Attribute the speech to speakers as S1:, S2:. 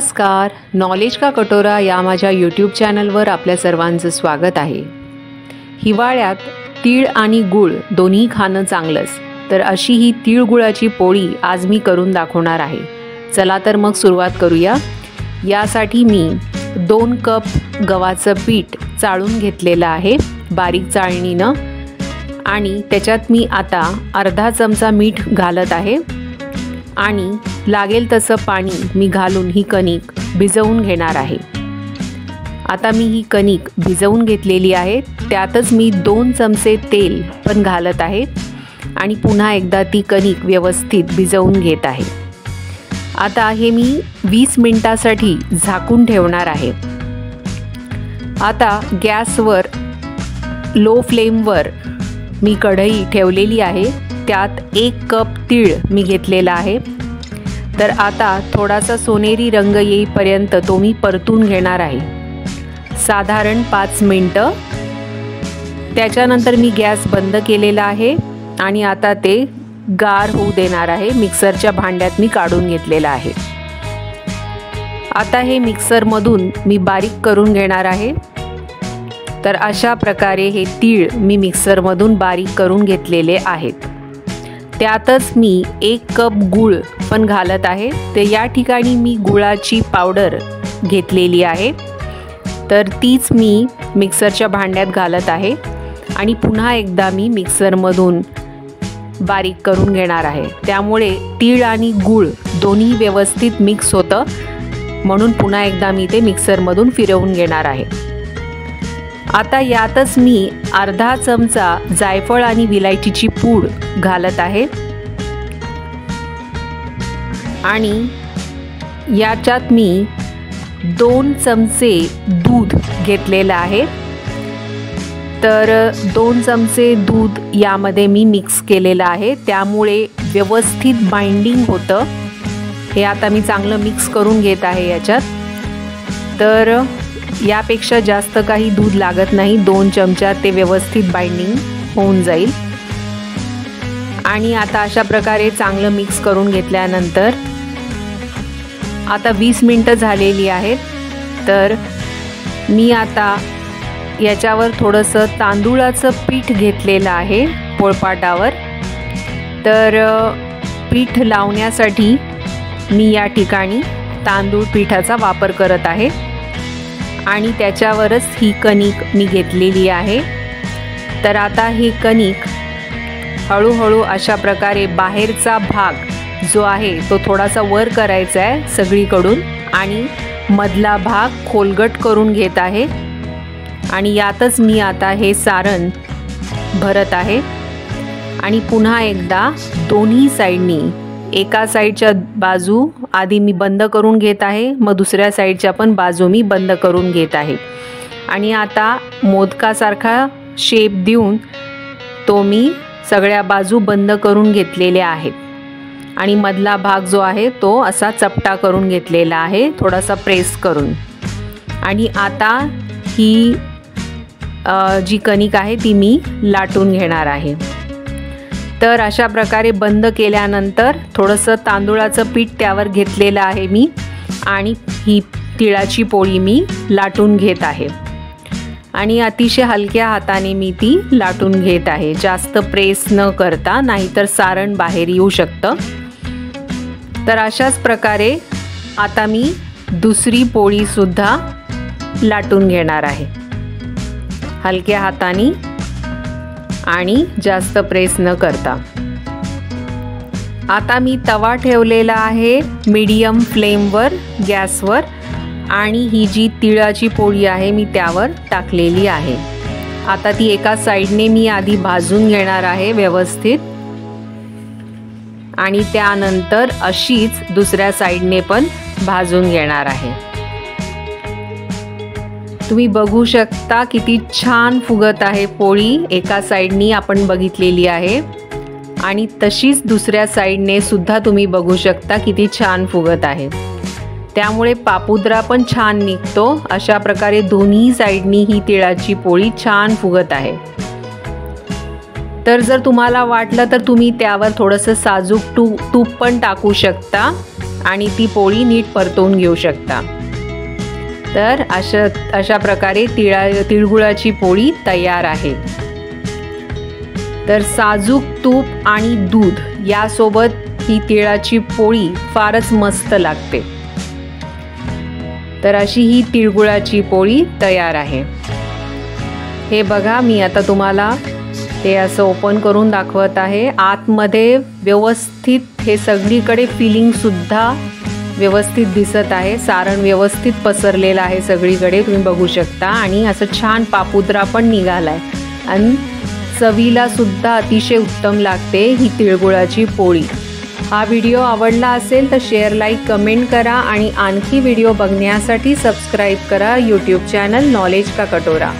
S1: नमस्कार, नॉलेज का कटोरा या माझ्या यूट्यूब चॅनलवर आपल्या सर्वांचं स्वागत आहे। हिवाळ्यात तीळ आणि गूळ दोन्ही खाणं चांगलंच, तर अशी ही तीळ गुळाची पोळी आज मी करून दाखवणार आहे। चला तर मग सुरुवात करूया। यासाठी मी 2 कप गव्हाचं पीठ चाळून घेतलेलं आहे बारीक चाळणीनं, आणि त्याच्यात मी आता अर्धा चमचा मीठ घालत आहे आणि लागेल तसं पाणी मी घालून ही कणिक भिजवून घेणार आहे। आता मी ही कणिक भिजवून घेतलेली आहे, त्यातच मी 2 चमचे तेल पण घालत आहे आणि पुन्हा एकदा ती कणिक व्यवस्थित भिजवून घेत आहे। आता हे मी 20 मिनिटांसाठी झाकून ठेवणार आहे। आता गॅसवर लो फ्लेमवर मी कढई ठेवलेली आहे, त्यात 1 कप तीळ मी घेतलेला आहे। तर आता थोडासा सोनेरी रंग येईपर्यंत तो मी परतून घेणार आहे, साधारण 5 मिनिटं। त्याच्यानंतर मी गॅस बंद केलेला आहे आणि आता ते गार होऊ देणार आहे। मिक्सरच्या भांड्यात मी काढून घेतलेला आहे। आता हे मिक्सरमधून मी बारीक करून घेणार आहे। तर अशा प्रकारे हे तीळ मी मिक्सरमधून बारीक करून घेतलेले आहेत। त्यातच मी 1 कप गूळ पण घालत आहे। तर या ठिकाणी मी गुळाची पावडर घेतलेली आहे, तर तीच मी मिक्सरच्या भांड्यात घालत आहे आणि पुन्हा एकदा मी मिक्सरमधून बारीक करून घेणार आहे। त्यामुळे तीळ आणि गूळ दोन्ही व्यवस्थित मिक्स होतं, म्हणून पुन्हा एकदा मी ते मिक्सरमधून फिरवून घेणार आहे। आता यातच मी अर्धा चमचा जायफळ आणि विलायचीची पूड घालत आहे आणि याच्यात मी 2 चमचे दूध घेतलेलं आहे। तर 2 चमचे दूध यामध्ये मी मिक्स केलेलं आहे, त्यामुळे व्यवस्थित बाइंडिंग होतं। हे आता मी चांगलं मिक्स करून घेत आहे याच्यात। तर यापेक्षा जास्त काही दूध लागत नाही, 2 चमचा ते व्यवस्थित बाइंडिंग होऊन जाईल। आणि आता अशा प्रकारे चांगलं मिक्स करून घेतल्यानंतर आता 20 मिनिटं झालेली आहेत। तर मी आता याच्यावर थोडंसं तांदूळाचं पीठ घेतलेलं आहे पोळपाटावर। तर पीठ लावण्यासाठी मी या ठिकाणी तांदूळ पिठाचा वापर करत आहे आणि त्याच्यावरच ही कणिक मी घेतलेली आहे। तर आता ही कणिक हळूहळू अशा प्रकारे बाहेरचा भाग जो आहे तो थोडासा वर करायचा आहे सगळीकडून, आणि मधला भाग खोलगट करून घेत आहे। आणि यातच मी आता हे सारण भरत आहे आणि पुन्हा एकदा दोन्ही साईडनी, एका साईडच्या बाजू आधी मी बंद करून घेत आहे, मग दुसऱ्या साईडच्या पण बाजू मी बंद करून घेत आहे। आणि आता मोदकासारखा शेप देऊन तो मी सगळ्या बाजू बंद करून घेतलेल्या आहेत आणि मधला भाग जो आहे तो असा चपटा करून घेतलेला आहे, थोडासा प्रेस करून। आणि आता ही जी कणिक आहे ती मी लाटून घेणार आहे। तर अशा प्रकारे बंद केल्यानंतर थोडंसं तांदूळाचं पीठ त्यावर घेतलेलं आहे मी, आणि ही तिळाची पोळी मी लाटून घेत आहे आणि अतिशय हलक्या हाताने मी ती लाटून घेत आहे, जास्त प्रेस न करता, नाहीतर सारण बाहेर येऊ शकतं। तर अशाच प्रकारे आता मी दुसरी पोळी सुद्धा लाटून घेणार आहे हलक्या हाताने आणि जास्त प्रेस न करता। आता मी तवा ठेवलेला आहे मीडियम फ्लेमवर गॅसवर, आणि ही जी तिळाची पोळी आहे मी त्यावर टाकलेली आहे। आता ती एका साईडने मी आधी भाजून घेणार आहे व्यवस्थित, आणि त्यानंतर अशीच दुसऱ्या साईडने पण भाजून घेणार आहे। तुम्ही बघू शकता किती छान फुगत आहे पोळी, एका साईडनी आपण बघितलेली आहे आणि तशीच दुसऱ्या साईडने सुद्धा तुम्ही बघू शकता किती छान फुगत आहे। त्यामुळे पापुद्रा पण छान निघतो। अशा प्रकारे दोन्ही साईडनी ही तिळाची पोळी छान फुगत आहे। तर जर तुम्हाला वाटलं तर तुम्ही त्यावर थोडंसं साजूक तूप पण टाकू शकता, आणि ती पोळी नीट परतवून घेऊ शकता। तर अशा प्रकारे तिळगुळाची पोळी तयार आहे। तर साजूक तूप आणि दूध यासोबत ही तिळाची पोळी फारच मस्त लागते। तर अशी ही तिळगुळाची पोळी तयार आहे। हे बघा, मी आता तुम्हाला हे असं ओपन करून दाखवत आहे। आतमध्ये व्यवस्थित हे सगळीकडे फिलिंग सुद्धा व्यवस्थित दिसत आहे। सारण व्यवस्थित पसरलेलं आहे सगळीकडे, तुम्ही बघू शकता। आणि असं छान पापुद्रा पण निघालाय आणि चवीला सुद्धा अतिशय उत्तम लागते ही तिळगुळाची पोळी। हा व्हिडिओ आवडला असेल तर शेअर, लाईक, कमेंट करा आणि आणखी व्हिडिओ बघण्यासाठी सबस्क्राईब करा यूट्यूब चॅनल नॉलेज का कटोरा।